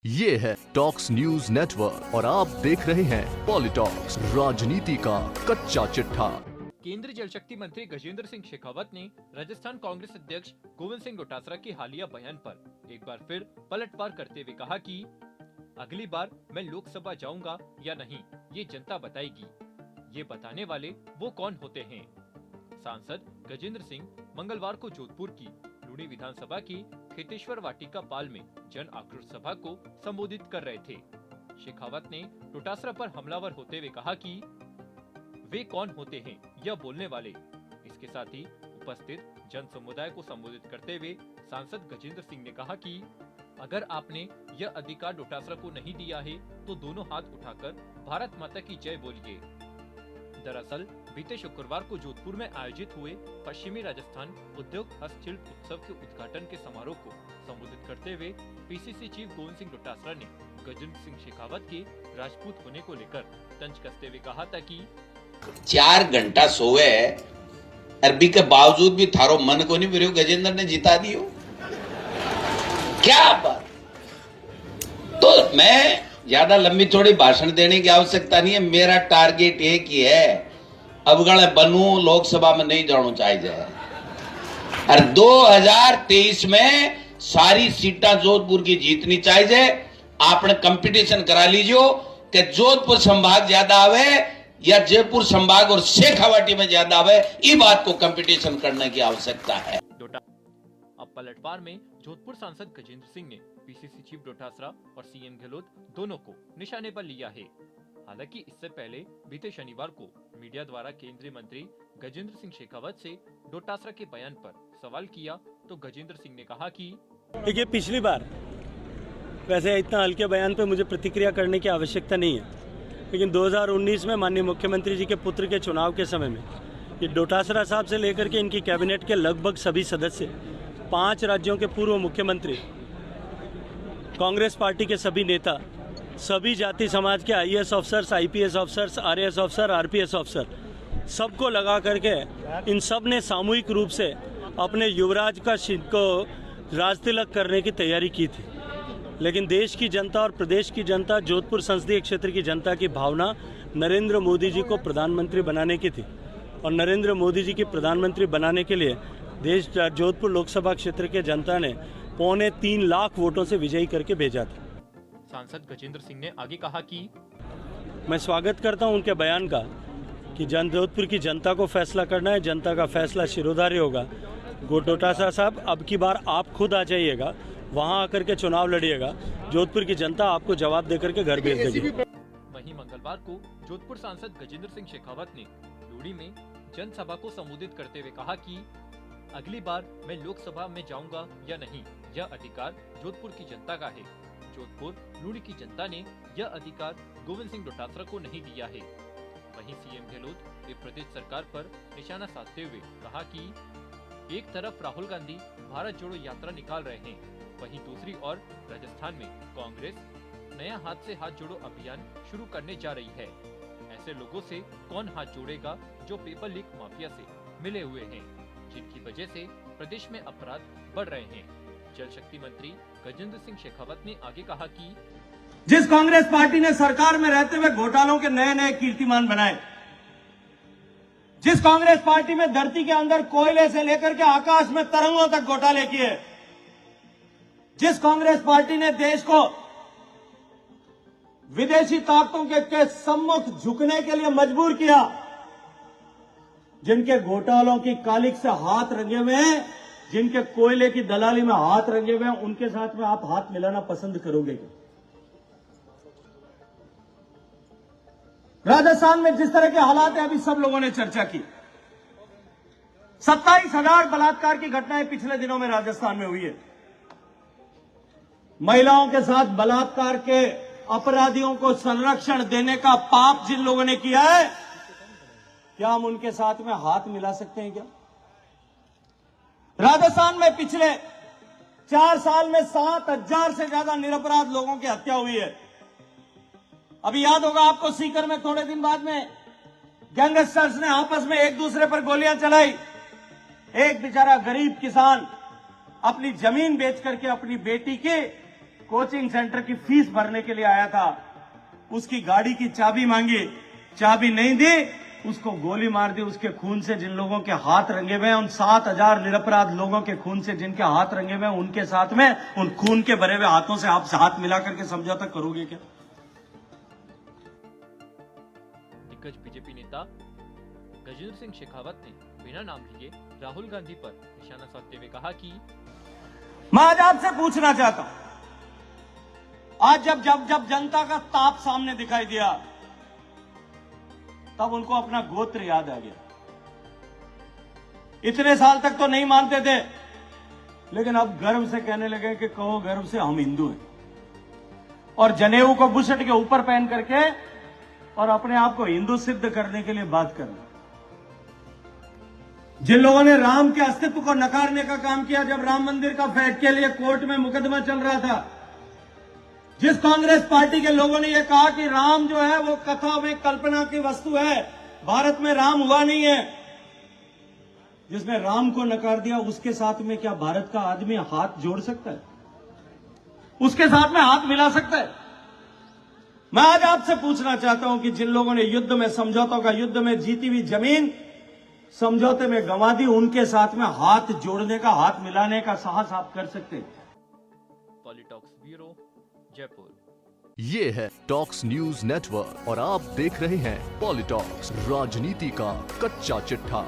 ये है talks news network और आप देख रहे हैं पॉलिटॉक्स, राजनीति का कच्चा चिट्ठा। केंद्रीय जल शक्ति मंत्री गजेंद्र सिंह शेखावत ने राजस्थान कांग्रेस अध्यक्ष गोविंद सिंह डोटासरा के हालिया बयान पर एक बार फिर पलटवार करते हुए कहा कि अगली बार मैं लोकसभा जाऊंगा या नहीं, ये जनता बताएगी। ये बताने वाले वो कौन होते हैं? सांसद गजेंद्र सिंह मंगलवार को जोधपुर की लूणी विधानसभा की खेतेश्वर वाटिका पाल में जन आक्रोश सभा को संबोधित कर रहे थे। शेखावत ने डोटासरा पर हमलावर होते हुए कहा कि वे कौन होते हैं यह बोलने वाले। इसके साथ ही उपस्थित जन समुदाय को संबोधित करते हुए सांसद गजेंद्र सिंह ने कहा कि अगर आपने यह अधिकार डोटासरा को नहीं दिया है तो दोनों हाथ उठाकर भारत माता की जय बोलिए। दरअसल बीते शुक्रवार को जोधपुर में आयोजित हुए पश्चिमी राजस्थान उद्योग हस्तशिल्प उत्सव के उद्घाटन के समारोह को संबोधित करते हुए पीसीसी चीफ गोविंद सिंह डोटासरा ने गजेंद्र सिंह शेखावत के राजपूत होने को लेकर तंज कसते हुए कहा था कि 4 घंटा सोए अरबी के बावजूद भी थारो मन को नहीं फिर गजेंद्र ने जिता दियो। क्या बात। तो मैं ज्यादा लंबी थोड़ी भाषण देने की आवश्यकता नहीं है। मेरा टारगेट एक ही है, अवगण बनू लोकसभा में नहीं जाना चाहिए। और 2023 में सारी सीटा जोधपुर की जीतनी चाहिए। आपने कंपटीशन करा लीजिए कि जोधपुर संभाग ज्यादा आवे या जयपुर संभाग और शेखावाटी में ज्यादा आवे। ये बात को कंपटीशन करने की आवश्यकता है। अब पलटवार में जोधपुर सांसद गजेंद्र सिंह ने पीसीसी चीफ डोटासरा और सीएम गहलोत दोनों को निशाने पर लिया है। हालांकि इससे पहले बीते शनिवार को मीडिया द्वारा केंद्रीय मंत्री गजेंद्र सिंह शेखावत से डोटासरा के बयान पर सवाल किया तो गजेंद्र सिंह ने कहा कि देखिए, पिछली बार वैसे इतना हल्के बयान पे मुझे प्रतिक्रिया करने की आवश्यकता नहीं है, लेकिन 2019 में माननीय मुख्यमंत्री जी के पुत्र के चुनाव के समय में ये डोटासरा साहब से लेकर के इनकी कैबिनेट के लगभग सभी सदस्य, 5 राज्यों के पूर्व मुख्यमंत्री, कांग्रेस पार्टी के सभी नेता, सभी जाति समाज के IAS officers, IPS officers, RAS officer, RPS officer, सबको लगा करके इन सब ने सामूहिक रूप से अपने युवराज का को राज तिलक करने की तैयारी की थी। लेकिन देश की जनता और प्रदेश की जनता, जोधपुर संसदीय क्षेत्र की जनता की भावना नरेंद्र मोदी जी को प्रधानमंत्री बनाने की थी और नरेंद्र मोदी जी की प्रधानमंत्री बनाने के लिए देश जोधपुर लोकसभा क्षेत्र के जनता ने 3.25 लाख वोटों से विजयी करके भेजा था। सांसद गजेंद्र सिंह ने आगे कहा कि मैं स्वागत करता हूं उनके बयान का कि जोधपुर की जनता को फैसला करना है, जनता का फैसला शिरोधार्य होगा। डोटासरा साहब, अब की बार आप खुद आ जाइएगा, वहां आकर के चुनाव लड़िएगा, जोधपुर की जनता आपको जवाब देकर के घर भेज देगी। वहीं मंगलवार को जोधपुर सांसद गजेंद्र सिंह शेखावत ने लूड़ी में जनसभा को संबोधित करते हुए कहा कि अगली बार मैं लोकसभा में जाऊंगा या नहीं, यह अधिकार जोधपुर की जनता का है। जोधपुर लूड़ी की जनता ने यह अधिकार गोविंद सिंह डोटासरा को नहीं दिया है। वहीं सीएम गहलोत ने प्रदेश सरकार पर निशाना साधते हुए कहा कि एक तरफ राहुल गांधी भारत जोड़ो यात्रा निकाल रहे हैं, वहीं दूसरी ओर राजस्थान में कांग्रेस नया हाथ से हाथ जोड़ो अभियान शुरू करने जा रही है। ऐसे लोगों से कौन हाथ जोड़ेगा जो पेपर लीक माफिया से मिले हुए हैं, जिनकी वजह से प्रदेश में अपराध बढ़ रहे हैं। जल शक्ति मंत्री गजेंद्र सिंह शेखावत ने आगे कहा कि जिस कांग्रेस पार्टी ने सरकार में रहते हुए घोटालों के नए नए कीर्तिमान बनाए, जिस कांग्रेस पार्टी में धरती के अंदर कोयले से लेकर के आकाश में तरंगों तक घोटाले किए, जिस कांग्रेस पार्टी ने देश को विदेशी ताकतों के सम्मुख झुकने के लिए मजबूर किया, जिनके घोटालों की कालिक से हाथ रंगे हुए हैं, जिनके कोयले की दलाली में हाथ रंगे हुए हैं, उनके साथ में आप हाथ मिलाना पसंद करोगे क्या? राजस्थान में जिस तरह के हालात है, अभी सब लोगों ने चर्चा की। 27,000 बलात्कार की घटनाएं पिछले दिनों में राजस्थान में हुई है। महिलाओं के साथ बलात्कार के अपराधियों को संरक्षण देने का पाप जिन लोगों ने किया है, क्या हम उनके साथ में हाथ मिला सकते हैं क्या? राजस्थान में पिछले 4 साल में 7,000 से ज्यादा निरपराध लोगों की हत्या हुई है। अभी याद होगा आपको, सीकर में थोड़े दिन बाद में गैंगस्टर्स ने आपस में एक दूसरे पर गोलियां चलाई। एक बेचारा गरीब किसान अपनी जमीन बेच करके अपनी बेटी की कोचिंग सेंटर की फीस भरने के लिए आया था, उसकी गाड़ी की चाबी मांगी, चाबी नहीं दी, उसको गोली मार दी। उसके खून से जिन लोगों के हाथ रंगे हुए हैं, उन 7,000 निरपराध लोगों के खून से जिनके हाथ रंगे हुए हैं, उनके साथ में उन खून के भरे हुए हाथों से आप हाथ मिला करके समझौता करोगे क्या? दिग्गज बीजेपी नेता गजेंद्र सिंह शेखावत ने बिना नाम लिए राहुल गांधी पर निशाना साधते हुए कहा कि मैं आज आपसे पूछना चाहता हूं, आज जब जनता का ताप सामने दिखाई दिया, तब उनको अपना गोत्र याद आ गया। इतने साल तक तो नहीं मानते थे, लेकिन अब गर्व से कहने लगे कि कहो गर्व से हम हिंदू हैं, और जनेऊ को बुशट के ऊपर पहन करके और अपने आप को हिंदू सिद्ध करने के लिए बात करना। जिन लोगों ने राम के अस्तित्व को नकारने का काम किया, जब राम मंदिर का फैट के लिए कोर्ट में मुकदमा चल रहा था, जिस कांग्रेस पार्टी के लोगों ने यह कहा कि राम जो है वो कथा में कल्पना की वस्तु है, भारत में राम हुआ नहीं है, जिसने राम को नकार दिया, उसके साथ में क्या भारत का आदमी हाथ जोड़ सकता है? उसके साथ में हाथ मिला सकता है? मैं आज आपसे पूछना चाहता हूं कि जिन लोगों ने युद्ध में, समझौतों का युद्ध में जीती हुई जमीन समझौते में गंवा दी, उनके साथ में हाथ जोड़ने का, हाथ मिलाने का साहस आप कर सकते हैं? पॉलिटॉक्स ब्यूरो, जयपुर। ये है टॉक्स न्यूज नेटवर्क और आप देख रहे हैं पॉलिटॉक्स, राजनीति का कच्चा चिट्ठा।